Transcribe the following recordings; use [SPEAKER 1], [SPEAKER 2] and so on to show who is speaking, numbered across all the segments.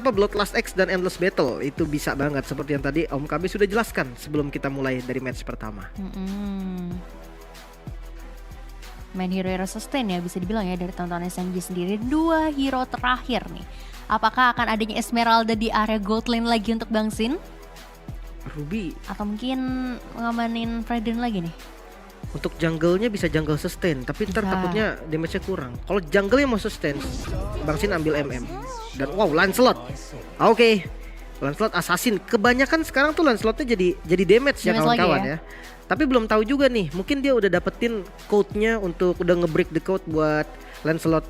[SPEAKER 1] Apa Bloodlust X dan Endless Battle itu bisa banget seperti yang tadi Om KB sudah jelaskan sebelum kita mulai dari match pertama.
[SPEAKER 2] Main hero sustain ya bisa dibilang ya dari tontonan SMG sendiri. 2 hero terakhir nih. Apakah akan adanya Esmeralda di area gold lane lagi untuk Bang Sin?
[SPEAKER 1] Ruby
[SPEAKER 2] Atau mungkin ngamanin Fredin lagi nih?
[SPEAKER 1] untuk jungle-nya bisa jungle sustain, tapi ntar
[SPEAKER 2] Bisa.
[SPEAKER 1] takutnya damage-nya kurang. Kalau jungle-nya mau sustain, Bang Sin ambil MM. Dan wow, Lancelot. Oke. Lancelot assassin. Kebanyakan sekarang tuh Lancelotnya jadi damage ya
[SPEAKER 2] Damage
[SPEAKER 1] kawan-kawan
[SPEAKER 2] lagi
[SPEAKER 1] ya. Tapi belum tahu juga nih, mungkin dia udah dapetin code-nya untuk udah nge-break the code buat Lancelot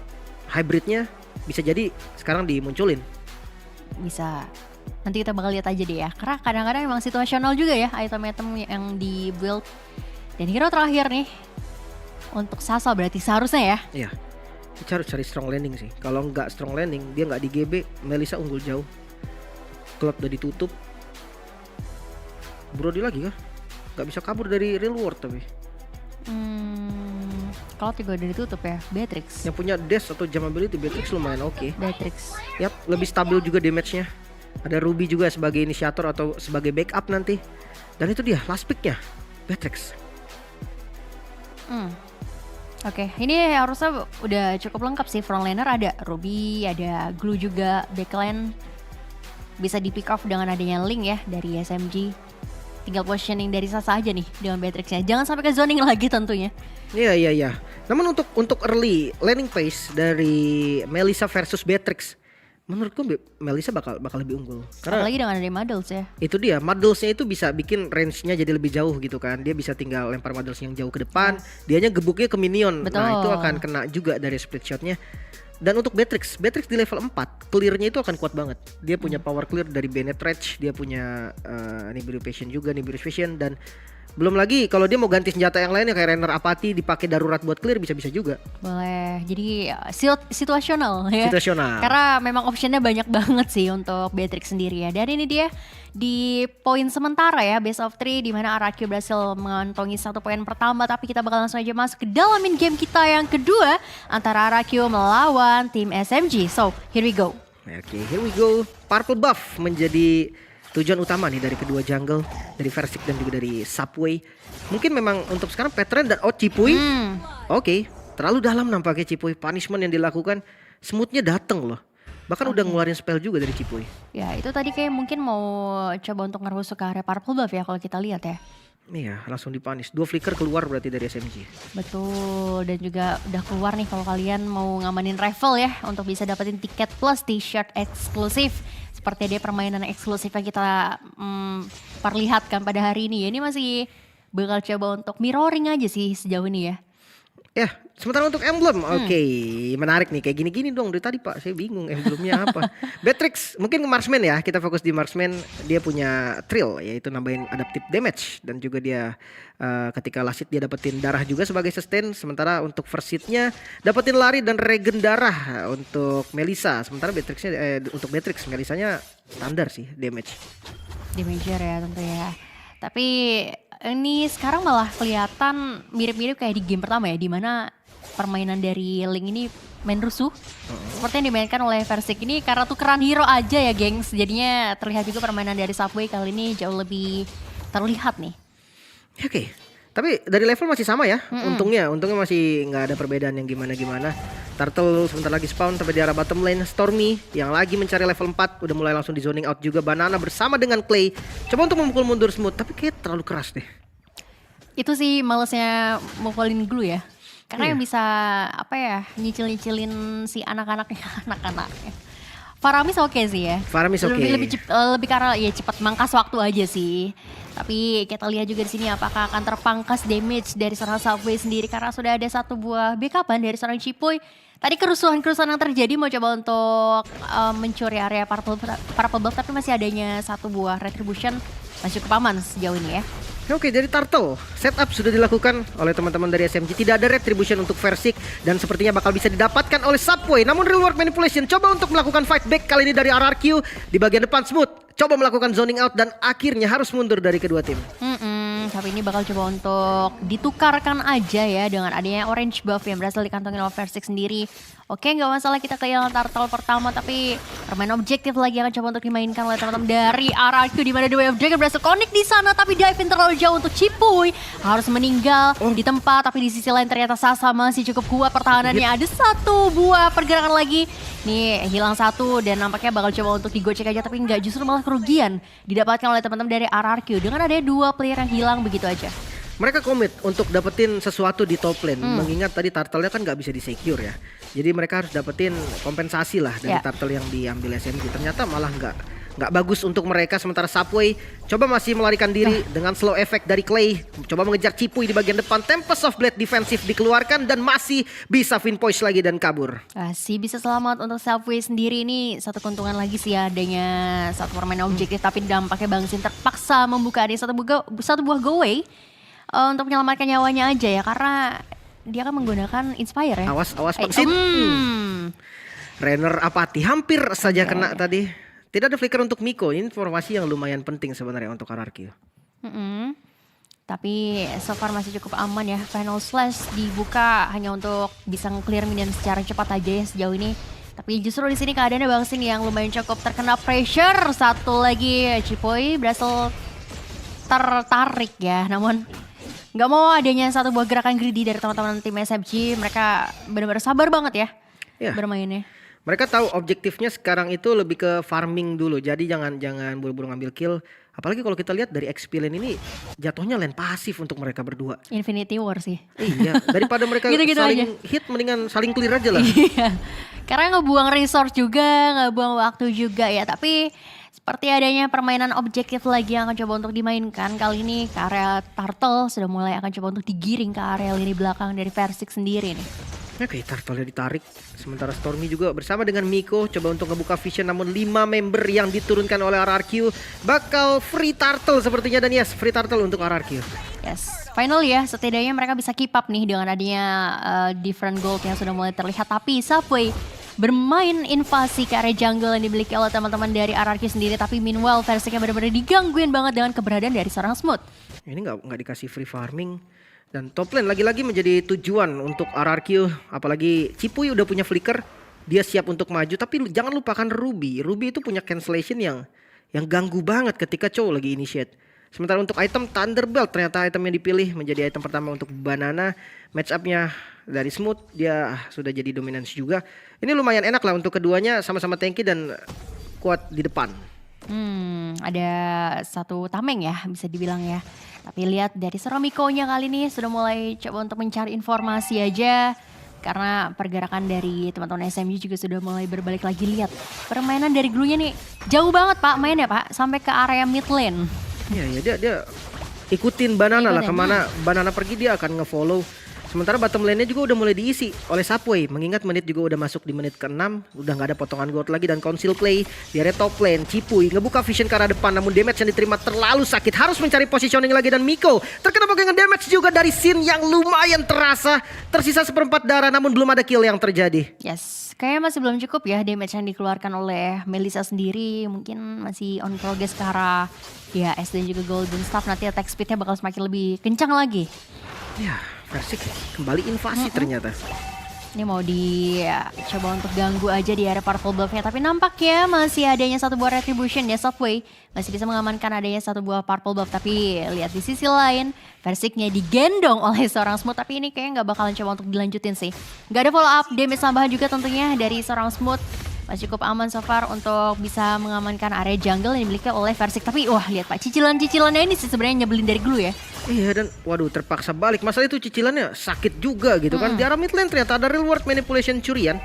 [SPEAKER 1] hybridnya. Bisa jadi sekarang dimunculin.
[SPEAKER 2] Bisa. Nanti kita bakal lihat aja deh ya. Karena kadang-kadang emang situasional juga ya item-item yang di build. Dan hero terakhir nih untuk Sasa berarti seharusnya ya.
[SPEAKER 1] Iya. Kita harus cari strong landing sih. Kalau nggak strong landing, dia nggak di GB, Melissa unggul jauh. Klub udah ditutup. Brody lagi kah? Nggak bisa kabur dari real world tapi.
[SPEAKER 2] Kalau juga udah ditutup ya, Beatrix.
[SPEAKER 1] Yang punya dash atau jam ability Beatrix lumayan oke.
[SPEAKER 2] Beatrix.
[SPEAKER 1] Yap, lebih stabil juga damage-nya. Ada Ruby juga sebagai inisiator atau sebagai backup nanti. Dan itu dia last pick-nya, Beatrix.
[SPEAKER 2] Oke, ini harusnya udah cukup lengkap sih. Frontlaner ada Ruby, ada Glue juga, backline bisa di pick off dengan adanya link ya dari SMG. Tinggal positioning dari Sasa aja nih dengan Beatrixnya. Jangan sampai ke zoning lagi tentunya.
[SPEAKER 1] Iya. Namun untuk early landing phase dari Melissa versus Beatrix, menurutku Melissa bakal lebih unggul. Karena
[SPEAKER 2] Apalagi dengan ada Muddles ya.
[SPEAKER 1] itu dia, Muddles-nya itu bisa bikin range-nya jadi lebih jauh gitu kan. Dia bisa tinggal lempar Muddles yang jauh ke depan, dianya gebuknya ke minion.
[SPEAKER 2] Betul.
[SPEAKER 1] Nah, itu akan kena juga dari split shot-nya. Dan untuk Beatrix di level 4, clear-nya itu akan kuat banget. Dia punya power clear dari Bennett Rage, dia punya Nibiru Passion juga, Nibiru Passion, dan belum lagi kalau dia mau ganti senjata yang lainnya kayak Renner Apathy dipakai darurat buat clear bisa-bisa juga.
[SPEAKER 2] Boleh. Jadi situasional ya.
[SPEAKER 1] Situasional.
[SPEAKER 2] Karena memang optionnya banyak banget sih untuk Beatrix sendiri ya. Dan ini dia di poin sementara ya, best of 3 di mana RRQ berhasil mengantongi 1 poin pertama, tapi kita bakal langsung aja masuk ke dalam in game kita yang kedua antara RRQ melawan tim SMG. So, here we go.
[SPEAKER 1] Oke, here we go. Purple buff menjadi tujuan utama nih dari kedua jungle, dari Versik dan juga dari Subway. Mungkin memang untuk sekarang Petren dan Cipuy. Oke, terlalu dalam nampaknya Cipuy. Punishment yang dilakukan smoothnya dateng loh. Bahkan udah ngeluarin spell juga dari Cipuy.
[SPEAKER 2] Ya, itu tadi kayak mungkin mau coba untuk ngerusuk ke area Purple buff ya kalau kita lihat ya.
[SPEAKER 1] Iya, langsung dipunish. 2 flicker keluar berarti dari SMG.
[SPEAKER 2] Betul, dan juga udah keluar nih kalau kalian mau ngamanin raffle ya untuk bisa dapetin tiket plus t-shirt eksklusif. Seperti dia permainan eksklusif yang kita perlihatkan pada hari ini ya. Ini masih bakal coba untuk mirroring aja sih sejauh ini ya.
[SPEAKER 1] Ya, sementara untuk emblem, oke, menarik nih. Kayak gini-gini dong dari tadi Pak, saya bingung emblemnya apa. Beatrix, mungkin ke Marksman ya, kita fokus di Marksman. Dia punya Thrill, yaitu nambahin adaptive damage. Dan juga dia ketika lasit dia dapetin darah juga sebagai sustain. Sementara untuk versitnya dapetin lari dan regen darah untuk Melissa. Sementara Beatrixnya, untuk Beatrix, Melissanya standar sih damage.
[SPEAKER 2] Damager ya tentu ya. Tapi ini sekarang malah kelihatan mirip-mirip kayak di game pertama ya, dimana permainan dari Link ini main rusuh. Seperti yang dimainkan oleh Versik ini karena tukeran hero aja ya gengs. Jadinya terlihat juga permainan dari Subway kali ini jauh lebih terlihat nih.
[SPEAKER 1] Oke, tapi dari level masih sama ya. Untungnya masih nggak ada perbedaan yang gimana-gimana. Turtle sebentar lagi spawn tapi di arah bottom lane. Stormy yang lagi mencari level 4 udah mulai langsung di zoning out juga. Banana bersama dengan Clay coba untuk memukul mundur smooth, tapi kayak terlalu keras deh.
[SPEAKER 2] Itu sih malesnya mukulin Glue ya. Karena yang bisa apa ya, nyicil-nyicilin si anak-anaknya. Faramis oke sih ya.
[SPEAKER 1] Faramis oke.
[SPEAKER 2] Lebih karena ya cepat mangkas waktu aja sih. Tapi kita lihat juga di sini apakah akan terpangkas damage dari seorang Subway sendiri karena sudah ada 1 buah backupan dari seorang Cipuy. Tadi kerusuhan-kerusuhan yang terjadi mau coba untuk mencuri area Purple buff, tapi masih adanya 1 buah retribution masih cukup aman sejauh ini ya.
[SPEAKER 1] Oke, dari Turtle setup sudah dilakukan oleh teman-teman dari SMG. Tidak ada retribution untuk Versik dan sepertinya bakal bisa didapatkan oleh Subway. Namun real world manipulation coba untuk melakukan fight back kali ini dari RRQ di bagian depan smooth. Coba melakukan zoning out dan akhirnya harus mundur dari kedua tim.
[SPEAKER 2] Tapi ini bakal coba untuk ditukarkan aja ya dengan adanya orange buff yang berhasil dikantongin oleh Versik sendiri. Oke, nggak masalah kita kehilangan turtle pertama, tapi permainan objektif lagi akan coba untuk dimainkan oleh teman-teman dari RRQ, di mana The Way of Dragon berhasil connect di sana, tapi dive-in terlalu jauh untuk Cipuy, harus meninggal di tempat. Tapi di sisi lain ternyata Sasa masih cukup kuat pertahanannya. Ada satu buah pergerakan lagi, nih hilang satu dan nampaknya bakal coba untuk digocek aja, tapi nggak, justru malah kerugian didapatkan oleh teman-teman dari RRQ dengan adanya 2 player yang hilang begitu aja.
[SPEAKER 1] Mereka komit untuk dapetin sesuatu di top lane, mengingat tadi turtle-nya kan nggak bisa di-secure ya. Jadi mereka harus dapetin kompensasi lah dari turtle yang diambil SMG. Ternyata malah nggak bagus untuk mereka. Sementara Subway coba masih melarikan diri dengan slow effect dari Clay. Coba mengejar Cipuy di bagian depan. Tempest of Blade defensif dikeluarkan dan masih bisa pinpoint lagi dan kabur.
[SPEAKER 2] Masih bisa selamat untuk Subway sendiri. Ini satu keuntungan lagi sih adanya satu permainan objektif, tapi dampaknya Bang Sin terpaksa membuka ada satu buah go away untuk menyelamatkan nyawanya aja ya, karena dia kan menggunakan Inspire ya.
[SPEAKER 1] Awas Bang Sin. Renner apati hampir saja kena tadi. Tidak ada flicker untuk Miko. Ini informasi yang lumayan penting sebenarnya untuk RRQ.
[SPEAKER 2] Tapi so far masih cukup aman ya. Final Slash dibuka hanya untuk bisa nge-clear minion secara cepat aja ya sejauh ini. Tapi justru di sini keadaannya Bang Sin yang lumayan cukup terkena pressure. Satu lagi Cipuy berhasil tertarik ya, namun nggak mau adanya satu buah gerakan greedy dari teman-teman tim SMG. Mereka benar-benar sabar banget ya bermainnya.
[SPEAKER 1] Mereka tahu objektifnya sekarang itu lebih ke farming dulu. Jadi jangan buru-buru ngambil kill. Apalagi kalau kita lihat dari XP lane ini jatuhnya lane pasif untuk mereka berdua.
[SPEAKER 2] Infinity War sih.
[SPEAKER 1] Iya, daripada mereka
[SPEAKER 2] Gitu-gitu
[SPEAKER 1] saling
[SPEAKER 2] aja.
[SPEAKER 1] hit mendingan saling clear aja lah.
[SPEAKER 2] Iya. Karena ngebuang resource juga, ngebuang waktu juga ya. Tapi seperti adanya permainan objektif lagi yang akan coba untuk dimainkan. Kali ini ke area Turtle sudah mulai akan coba untuk digiring ke area lini belakang dari Versik sendiri nih.
[SPEAKER 1] Ya kayak Turtle ditarik. Sementara Stormy juga bersama dengan Miko coba untuk ngebuka vision, namun 5 member yang diturunkan oleh RRQ bakal free Turtle sepertinya. Dan yes, free Turtle untuk RRQ.
[SPEAKER 2] Yes, finally ya, setidaknya mereka bisa keep up nih dengan adanya different gold yang sudah mulai terlihat. Tapi Subway bermain invasi ke area jungle yang dimiliki oleh teman-teman dari RRQ sendiri. Tapi meanwhile Versiknya benar-benar digangguin banget dengan keberadaan dari seorang Smooth.
[SPEAKER 1] Ini nggak dikasih free farming. Dan top lane lagi-lagi menjadi tujuan untuk RRQ. Apalagi Cipuy udah punya flicker, dia siap untuk maju. Tapi jangan lupakan Ruby. Ruby itu punya cancellation yang ganggu banget ketika Chow lagi initiate. Sementara untuk item Thunderbelt, ternyata item yang dipilih menjadi item pertama untuk Banana. Match up-nya dari Smooth, dia sudah jadi dominance juga. Ini lumayan enak lah untuk keduanya, sama-sama tanky dan kuat di depan.
[SPEAKER 2] Ada satu tameng ya bisa dibilang ya. Tapi lihat dari seorang Miko-nya kali ini sudah mulai coba untuk mencari informasi aja. Karena pergerakan dari teman-teman SMG juga sudah mulai berbalik lagi. Lihat permainan dari Glue-nya nih jauh banget Pak mainnya Pak, sampai ke area mid lane.
[SPEAKER 1] Iya dia ikutin Banana lah, kemana Banana pergi dia akan nge-follow. Sementara bottom lane-nya juga udah mulai diisi oleh Subway. Mengingat menit juga udah masuk di menit ke-6. Udah gak ada potongan gold lagi dan Council Clay di area top lane. Cipuy ngebuka vision ke arah depan, namun damage yang diterima terlalu sakit. Harus mencari positioning lagi dan Miko terkena bagian damage juga dari Sin yang lumayan terasa. Tersisa seperempat darah namun belum ada kill yang terjadi.
[SPEAKER 2] Yes, kayaknya masih belum cukup ya damage yang dikeluarkan oleh Melissa sendiri. Mungkin masih on progress ke arah ya S dan juga Golden Staff. Nanti attack speednya bakal semakin lebih kencang lagi.
[SPEAKER 1] Ya, Versik kembali invasi ternyata.
[SPEAKER 2] Ini mau dicoba untuk ganggu aja di area purple buff-nya. Tapi nampaknya masih adanya satu buah retribution ya. Subway masih bisa mengamankan adanya satu buah purple buff. Tapi lihat di sisi lain Versiknya digendong oleh seorang Smooth. Tapi ini kayaknya gak bakalan coba untuk dilanjutin sih. Gak ada follow up damage tambahan juga tentunya dari seorang Smooth. Masih cukup aman so far untuk bisa mengamankan area jungle yang dimiliki oleh Versik. Tapi wah lihat Pak, cicilan-cicilannya ini sih sebenarnya nyebelin dari Glue ya.
[SPEAKER 1] Iya dan waduh terpaksa balik. Masalah itu cicilannya sakit juga gitu kan. Di arah mid lane ternyata ada reward manipulation curian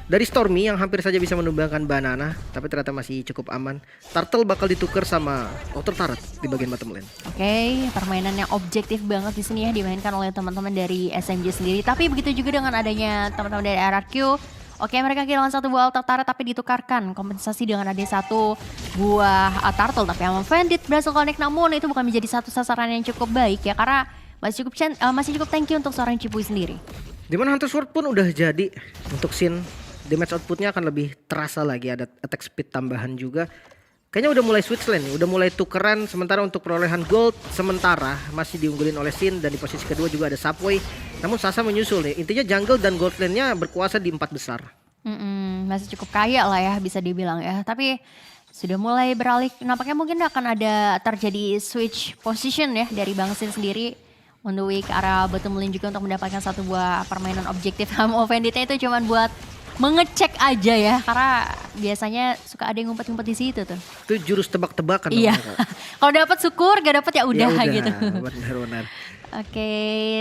[SPEAKER 1] dari Stormy yang hampir saja bisa menumbangkan Banana. Tapi ternyata masih cukup aman. Turtle bakal ditukar sama Outer Turret di bagian bottom lane.
[SPEAKER 2] Oke, permainan yang objektif banget di sini ya dimainkan oleh teman-teman dari SMG sendiri. Tapi begitu juga dengan adanya teman-teman dari RRQ. Oke, mereka kehilangan satu buah Outer Turret tapi ditukarkan kompensasi dengan ada satu buah Turtle. Tapi Amon Bandit berhasil connect, namun itu bukan menjadi satu sasaran yang cukup baik ya. Karena masih cukup tanky untuk seorang Cipuy sendiri.
[SPEAKER 1] Dimana Hunter Sword pun udah jadi untuk Sin. Damage outputnya akan lebih terasa lagi, ada attack speed tambahan juga. Kayaknya udah mulai switch lane nih, udah mulai tukeran. Sementara untuk perolehan gold sementara masih diunggulin oleh Sin, dan di posisi kedua juga ada Subway. Namun Sasa menyusul nih. Intinya jungle dan gold lane-nya berkuasa di 4 besar.
[SPEAKER 2] Masih cukup kaya lah ya bisa dibilang ya. Tapi sudah mulai beralih, nampaknya mungkin akan ada terjadi switch position ya dari Bang Sin sendiri on the way ke arah bottom lane juga untuk mendapatkan satu buah permainan objektif. Ham Offended-nya itu cuman buat mengecek aja ya, karena biasanya suka ada yang ngumpet-ngumpet di situ tuh.
[SPEAKER 1] Itu jurus tebak-tebakan.
[SPEAKER 2] Iya. Kalau dapat syukur, gak dapat ya udah gitu.
[SPEAKER 1] Benar-benar.
[SPEAKER 2] Oke,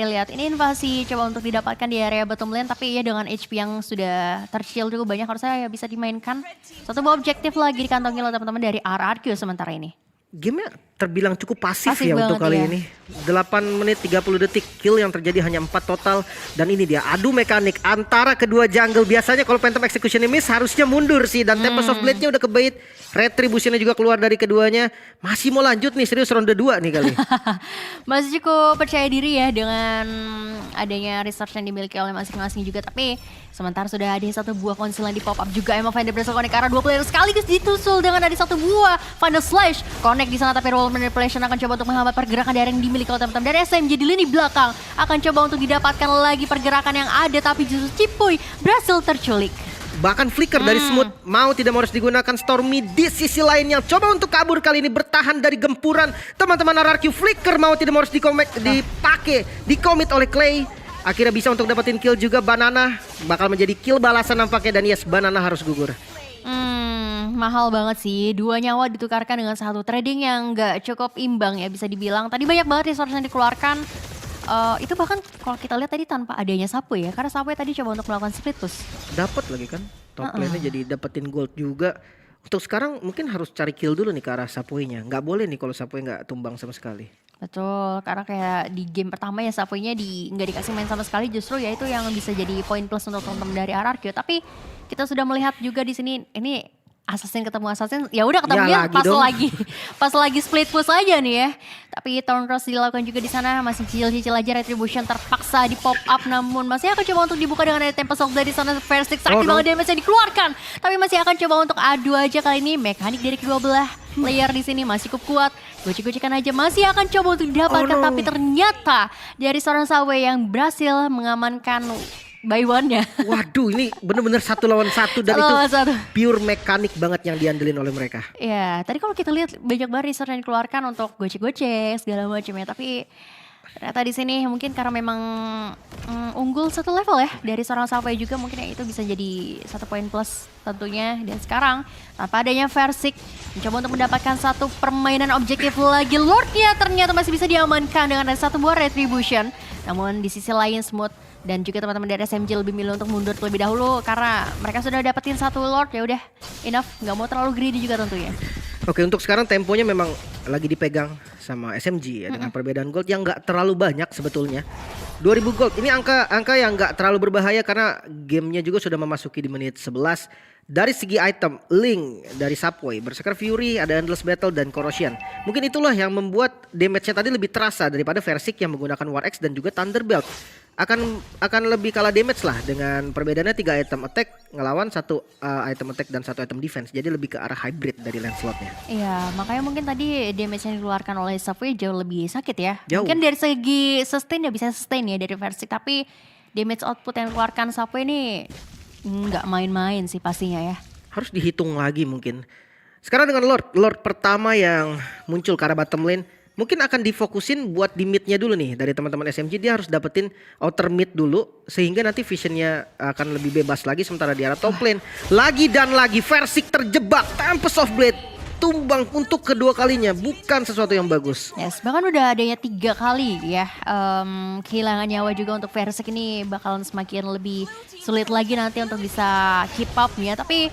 [SPEAKER 2] lihat ini invasi coba untuk didapatkan di area bottom lane, tapi ya dengan HP yang sudah tercil cukup banyak harusnya ya bisa dimainkan. Satu buah objektif lagi dikantongi oleh teman-teman dari RRQ sementara ini.
[SPEAKER 1] Gamenya terbilang cukup pasif ya
[SPEAKER 2] banget
[SPEAKER 1] untuk kali
[SPEAKER 2] ya.
[SPEAKER 1] ini. 8 menit 30 detik, kill yang terjadi hanya 4 total. Dan ini dia adu mekanik antara kedua jungle. Biasanya kalau Phantom Execution miss harusnya mundur sih. Dan Tempest of Blade-nya udah kebait. Retribution-nya juga keluar dari keduanya. Masih mau lanjut nih, serius ronde 2 nih kali.
[SPEAKER 2] Masih cukup percaya diri ya dengan adanya research yang dimiliki oleh masing-masing juga. Tapi sementara sudah ada satu buah konsil yang di pop up juga. Emma Finder berhasil connect ke arah 2 player sekaligus ditusul dengan ada satu buah Final Slash. Connect di sana tapi roll manipulation akan coba untuk menghambat pergerakan dari yang dimiliki oleh teman-teman dari SMG di lini belakang. Akan coba untuk didapatkan lagi pergerakan yang ada, tapi justru Cipuy berhasil terculik.
[SPEAKER 1] Bahkan flicker dari Smooth mau tidak mau harus digunakan. Stormy di sisi lain yang coba untuk kabur kali ini bertahan dari gempuran teman-teman RRQ. Flicker mau tidak mau harus dipakai, dikomit oleh Clay. Akhirnya bisa untuk dapetin kill juga. Banana bakal menjadi kill balasan nampaknya, dan yes, Banana harus gugur.
[SPEAKER 2] Mahal banget sih, 2 nyawa ditukarkan dengan satu trading yang gak cukup imbang ya bisa dibilang. Tadi banyak banget resource yang dikeluarkan. Itu bahkan kalau kita lihat tadi tanpa adanya Subway ya, karena Subway tadi coba untuk melakukan split push.
[SPEAKER 1] Dapat lagi kan top lane-nya, jadi dapetin gold juga. Untuk sekarang mungkin harus cari kill dulu nih ke arah Subway-nya. Nggak boleh nih kalau Subway nggak tumbang sama sekali.
[SPEAKER 2] Betul, karena kayak di game pertama ya Subway-nya nggak dikasih main sama sekali, justru ya itu yang bisa jadi poin plus untuk teman-teman dari RRQ. Tapi kita sudah melihat juga di sini ini Assassin ketemu Assassin, ya udah ketemunya pas lagi split push aja nih ya. Tapi turn cross dilakukan juga di sana, masih cicil-cicil aja. Retribution terpaksa di pop up, namun masih akan coba untuk dibuka dengan ada Tempest of dari sana. First sakit banget damage yang dikeluarkan, tapi masih akan coba untuk adu aja kali ini. Mekanik dari kedua belah player di sini masih cukup kuat. Gocek-gocekan aja masih akan coba untuk didapatkan, tapi ternyata dari seorang Subway yang berhasil mengamankan by one-nya.
[SPEAKER 1] Waduh, ini bener-bener 1 lawan 1 dan itu pure mekanik banget yang diandelin oleh mereka.
[SPEAKER 2] Ya, tadi kalau kita lihat banyak banget research yang dikeluarkan untuk gocek-gocek segala macam ya, tapi ternyata di sini mungkin karena memang unggul satu level ya dari seorang Subway juga, mungkin ya itu bisa jadi satu poin plus tentunya. Dan sekarang tanpa adanya Versik mencoba untuk mendapatkan satu permainan objektif lagi. Lordnya ternyata masih bisa diamankan dengan ada satu buah Retribution. Namun di sisi lain Smooth dan juga teman-teman dari SMG lebih milih untuk mundur terlebih dahulu karena mereka sudah dapetin satu Lord. Ya udah enough, nggak mau terlalu greedy juga tentunya.
[SPEAKER 1] Oke, untuk sekarang temponya memang lagi dipegang sama SMG ya, dengan perbedaan gold yang nggak terlalu banyak sebetulnya. 2000 gold, ini angka yang nggak terlalu berbahaya karena gamenya juga sudah memasuki di menit 11. Dari segi item, Link dari Subway, Berserker Fury, ada Endless Battle dan Corrosion. Mungkin itulah yang membuat damage-nya tadi lebih terasa daripada Versik yang menggunakan War Axe dan juga Thunderbelt. Akan lebih kalah damage lah dengan perbedaannya 3 item attack ngelawan 1 item attack dan 1 item defense. Jadi lebih ke arah hybrid dari Lancelot-nya.
[SPEAKER 2] Iya, makanya mungkin tadi damage yang dikeluarkan oleh Subway jauh lebih sakit ya.
[SPEAKER 1] Jauh.
[SPEAKER 2] Mungkin dari segi sustain ya bisa sustain ya dari Versik, tapi damage output yang dikeluarkan Subway ini nggak main-main sih pastinya ya.
[SPEAKER 1] Harus dihitung lagi mungkin. Sekarang dengan Lord pertama yang muncul ke arah bottom lane, mungkin akan difokusin buat di mid-nya dulu nih. Dari teman-teman SMG dia harus dapetin outer mid dulu, sehingga nanti visionnya akan lebih bebas lagi. Sementara di arah top lane lagi dan lagi Versik terjebak. Tempest of Blade tumbang untuk kedua kalinya, bukan sesuatu yang bagus.
[SPEAKER 2] Yes, bahkan udah adanya 3 kali ya kehilangan nyawa juga untuk Versik ini bakalan semakin lebih sulit lagi nanti untuk bisa keep up ya. Tapi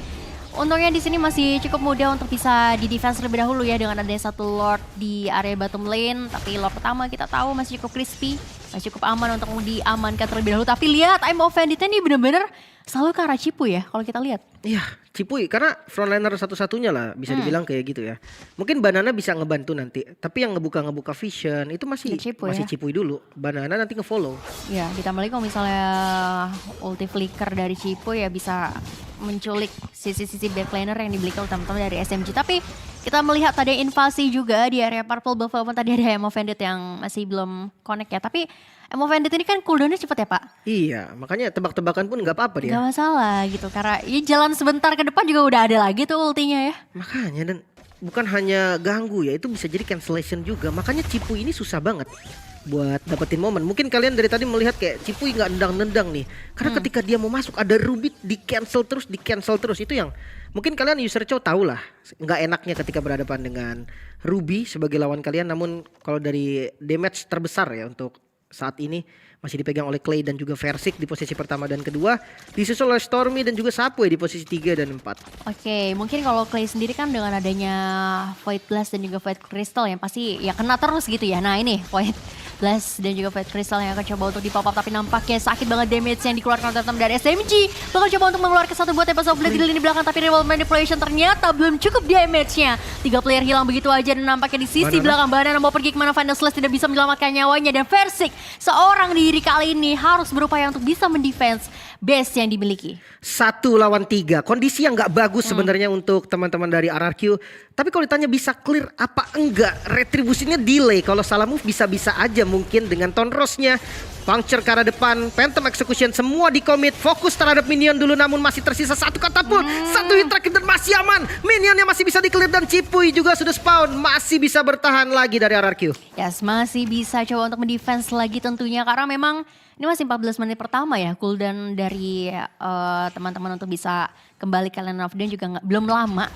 [SPEAKER 2] untungnya di sini masih cukup mudah untuk bisa di defense lebih dahulu ya dengan adanya satu Lord di area bottom lane. Tapi Lord pertama kita tahu masih cukup crispy, masih cukup aman untuk diamankan terlebih dahulu. Tapi lihat I'm Offended ini bener-bener selalu ke arah Cipu ya kalau kita lihat.
[SPEAKER 1] Iya, Cipuy karena frontliner satu-satunya lah bisa dibilang kayak gitu ya. Mungkin Banana bisa ngebantu nanti, tapi yang ngebuka Vision itu masih
[SPEAKER 2] Di Cipuy
[SPEAKER 1] masih
[SPEAKER 2] ya.
[SPEAKER 1] Cipuy dulu. Banana nanti ngefollow.
[SPEAKER 2] Ya, ditambah lagi kalau misalnya ulti flicker dari Cipu ya bisa menculik sisi-sisi backliner yang dimiliki oleh teman-teman dari SMG. Tapi kita melihat ada invasi juga di area Purple Buff walaupun tadi ada Emo Bandit yang masih belum connect ya. Tapi Emo Bandit ini kan cooldownnya cepet ya Pak?
[SPEAKER 1] Iya, makanya tebak-tebakan pun nggak apa-apa dia.
[SPEAKER 2] Gak masalah gitu karena ya jalan sebentar ke depan juga udah ada lagi tuh ultinya ya.
[SPEAKER 1] Makanya dan bukan hanya ganggu ya, itu bisa jadi cancellation juga. Makanya Cipuy ini susah banget buat dapetin momen. Mungkin kalian dari tadi melihat kayak Cipuy nggak nendang-nendang nih. Karena ketika dia mau masuk ada Ruby di cancel terus itu yang mungkin kalian user Chow tahu lah nggak enaknya ketika berhadapan dengan Ruby sebagai lawan kalian. Namun kalau dari damage terbesar ya untuk saat ini masih dipegang oleh Clay dan juga Versik di posisi pertama dan kedua, disusul oleh Stormy dan juga Sapwe di posisi 3 dan 4.
[SPEAKER 2] Oke, mungkin kalau Clay sendiri kan dengan adanya Void Blast dan juga Void Crystal yang pasti ya kena terus gitu ya. Nah ini Void Blast dan juga Void Crystal yang akan coba untuk di pop up tapi nampaknya sakit banget damage yang dikeluarkan oleh teman dari SMG. Bakal coba untuk mengeluarkan satu buat Tempest of Blade di lini belakang tapi Rival Manipulation ternyata belum cukup damage-nya. 3 player hilang begitu aja dan nampaknya di sisi belakang Banana mau pergi kemana Final Slash tidak bisa menyelamatkan nyawanya dan Versik seorang diri kali ini harus berupaya untuk bisa mendefense base yang dimiliki.
[SPEAKER 1] 1 lawan 3, kondisi yang nggak bagus sebenarnya untuk teman-teman dari RRQ. Tapi kalau ditanya bisa clear apa enggak, retribusinya delay. Kalau salah move bisa-bisa aja mungkin dengan Tonrosnya. Puncture ke arah depan, Phantom Execution semua di commit, fokus terhadap minion dulu namun masih tersisa 1 katapult, 1 hit track dan masih aman. Minionnya masih bisa di clear dan Cipuy juga sudah spawn, masih bisa bertahan lagi dari RRQ.
[SPEAKER 2] Yes, masih bisa coba untuk mendefense lagi tentunya karena memang ini masih 14 menit pertama ya cooldown dari teman-teman untuk bisa kembali ke lane of dan juga belum lama.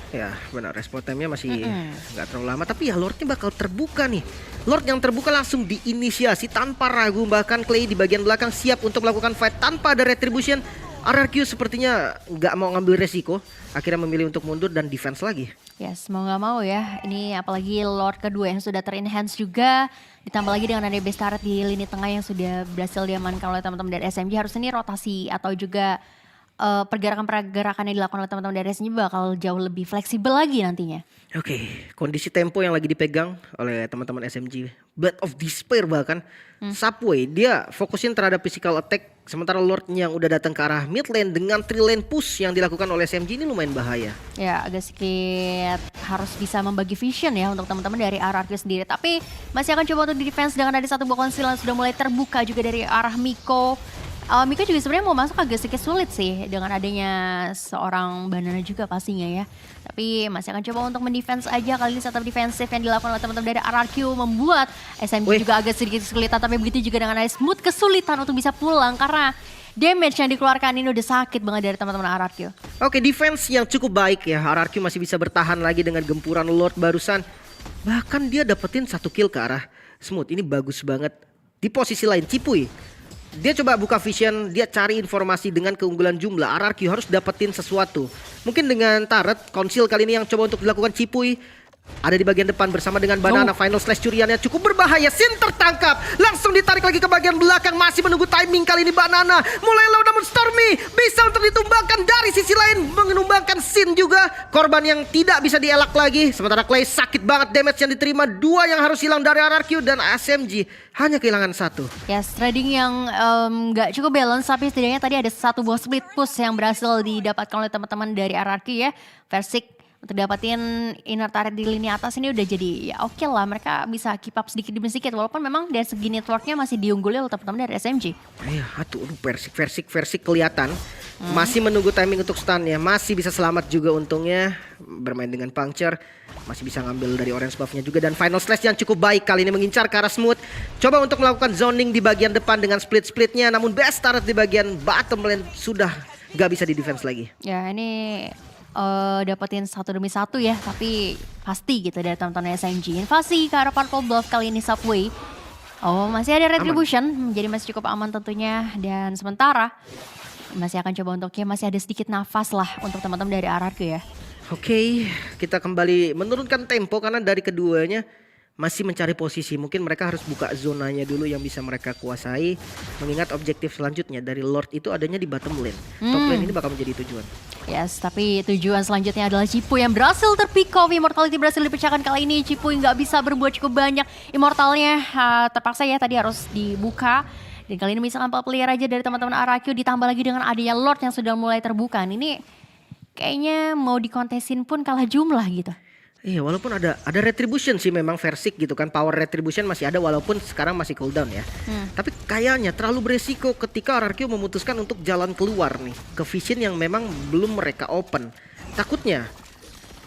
[SPEAKER 1] Ya benar, respon time-nya masih nggak terlalu lama. Tapi ya Lordnya bakal terbuka nih. Lord yang terbuka langsung diinisiasi tanpa ragu. Bahkan Clay di bagian belakang siap untuk melakukan fight tanpa ada retribution. RRQ sepertinya nggak mau ngambil resiko. Akhirnya memilih untuk mundur dan defense lagi.
[SPEAKER 2] Yes, mau nggak mau ya. Ini apalagi Lord kedua yang sudah ter-enhance juga. Ditambah lagi dengan ada base turret di lini tengah yang sudah berhasil diamankan oleh teman-teman dari SMG. Harus ini rotasi atau juga pergerakan-pergerakan yang dilakukan oleh teman-teman dari SMG bakal jauh lebih fleksibel lagi nantinya.
[SPEAKER 1] Oke, kondisi tempo yang lagi dipegang oleh teman-teman SMG, Blood of Despair bahkan. Subway dia fokusin terhadap physical attack, sementara Lordnya yang udah datang ke arah mid lane dengan 3 lane push yang dilakukan oleh SMG ini lumayan bahaya.
[SPEAKER 2] Ya agak sedikit harus bisa membagi vision ya untuk teman-teman dari RRQ sendiri. Tapi masih akan coba untuk di defense dengan ada satu buah konsil yang sudah mulai terbuka juga dari arah Miko. Miko juga sebenarnya mau masuk agak sedikit sulit sih dengan adanya seorang Banana juga pastinya ya. Tapi masih akan coba untuk mendefense aja, kali ini setup defensif yang dilakukan oleh teman-teman dari RRQ membuat SMG juga agak sedikit kesulitan. Tapi begitu juga dengan ada Smooth kesulitan untuk bisa pulang karena damage yang dikeluarkan ini udah sakit banget dari teman-teman RRQ.
[SPEAKER 1] Oke, defense yang cukup baik ya. RRQ masih bisa bertahan lagi dengan gempuran Lord barusan. Bahkan dia dapetin 1 kill ke arah Smooth. Ini bagus banget. Di posisi lain Cipuy, dia coba buka vision, dia cari informasi dengan keunggulan jumlah. RRQ harus dapetin sesuatu. Mungkin dengan turret, konsil kali ini yang coba untuk dilakukan Cipuy. Ada di bagian depan bersama dengan Banana. Final slash curiannya cukup berbahaya. Sin tertangkap, langsung ditarik lagi ke bagian belakang. Masih menunggu timing kali ini Banana. Mulai low namun Stormy bisa untuk ditumbangkan. Dari sisi lain menumbangkan Sin juga. Korban yang tidak bisa dielak lagi. Sementara Clay sakit banget damage yang diterima. 2 yang harus hilang dari RRQ dan SMG hanya kehilangan 1.
[SPEAKER 2] Yes, trading yang gak cukup balance tapi setidaknya tadi ada satu buah split push yang berhasil didapatkan oleh teman-teman dari RRQ ya. Versik untuk dapatin inner turret di lini atas ini udah jadi ya oke lah, mereka bisa keep up sedikit demi sedikit walaupun memang dari segi networknya masih diungguli oleh teman-teman dari SMG.
[SPEAKER 1] Aduh, Versik kelihatan masih menunggu timing untuk stunnya, masih bisa selamat juga untungnya bermain dengan puncture, masih bisa ngambil dari orange buffnya juga dan final slash yang cukup baik kali ini mengincar ke arah Smooth. Coba untuk melakukan zoning di bagian depan dengan split-splitnya, namun best turret di bagian bottom lane sudah gak bisa di defense lagi.
[SPEAKER 2] Ya ini dapetin 1 demi 1 ya, tapi pasti gitu dari teman-teman SMG. Invasi ke arah Purple Bluff kali ini Subway. Oh masih ada retribution, jadi masih cukup aman tentunya. Dan sementara masih akan coba untuk ya masih ada sedikit nafas lah untuk teman-teman dari RRQ ya.
[SPEAKER 1] Oke, kita kembali menurunkan tempo karena dari keduanya masih mencari posisi. Mungkin mereka harus buka zonanya dulu yang bisa mereka kuasai. Mengingat objektif selanjutnya dari Lord itu adanya di bottom lane. Top lane ini bakal menjadi tujuan.
[SPEAKER 2] Yes, tapi tujuan selanjutnya adalah Cipuy yang berhasil terpick off. Immortality berhasil dipecahkan kali ini. Cipuy nggak bisa berbuat cukup banyak. Immortalnya terpaksa ya tadi harus dibuka. Dan kali ini misalkan 4 player aja dari teman-teman RRQ ditambah lagi dengan adanya Lord yang sudah mulai terbuka. Ini kayaknya mau dikontesin pun kalah jumlah gitu.
[SPEAKER 1] Iya, walaupun ada retribution sih memang Versik gitu kan. Power retribution masih ada walaupun sekarang masih cooldown ya. Tapi kayaknya terlalu beresiko ketika RRQ memutuskan untuk jalan keluar nih ke vision yang memang belum mereka open. Takutnya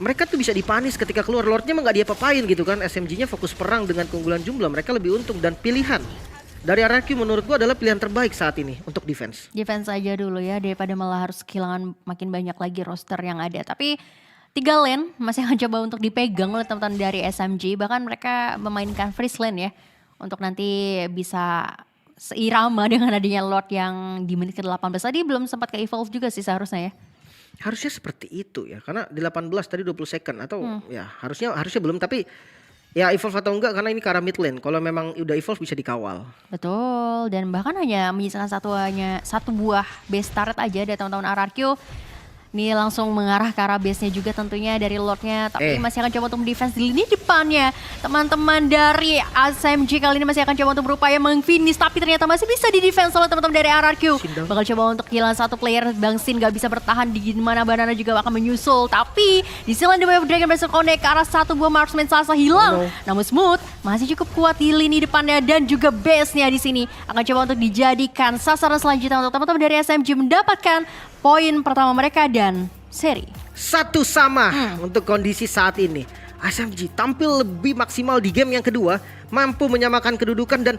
[SPEAKER 1] mereka tuh bisa dipanis ketika keluar. Lordnya emang gak diapa-apain gitu kan. SMG-nya fokus perang dengan keunggulan jumlah. Mereka lebih untung dan pilihan dari RRQ menurut gua adalah pilihan terbaik saat ini untuk defense.
[SPEAKER 2] Defense aja dulu ya daripada malah harus kehilangan makin banyak lagi roster yang ada. Tapi 3 lane masih akan coba untuk dipegang oleh teman-teman dari SMG. Bahkan mereka memainkan freeze lane ya. Untuk nanti bisa seirama dengan adanya Lord yang di menit ke-18. Tadi belum sempat ke evolve juga sih seharusnya ya.
[SPEAKER 1] Harusnya seperti itu ya. Karena di 18 tadi 20 second atau ya harusnya belum, tapi ya evolve atau enggak karena ini ke arah mid lane. Kalau memang udah evolve bisa dikawal.
[SPEAKER 2] Betul, dan bahkan hanya menyisakan satu buah base turret aja dari teman-teman RRQ. Ini langsung mengarah ke arah base-nya juga tentunya dari Lord-nya. Tapi masih akan coba untuk defense di lini depannya. Teman-teman dari SMG kali ini masih akan coba untuk berupaya meng-finish. Tapi ternyata masih bisa di-defense oleh teman-teman dari RRQ. Bakal coba untuk kehilangan satu player. Bang Sin gak bisa bertahan di mana Banana juga akan menyusul. Tapi di sisi lain The Wave of Dragon berhasil connect ke arah satu buah marksman Sasa hilang. Namun Smooth masih cukup kuat di lini depannya dan juga base-nya di sini. Akan coba untuk dijadikan sasaran selanjutnya untuk teman-teman dari SMG mendapatkan poin pertama mereka dan seri.
[SPEAKER 1] Satu sama untuk kondisi saat ini. SMG tampil lebih maksimal di game yang kedua, mampu menyamakan kedudukan dan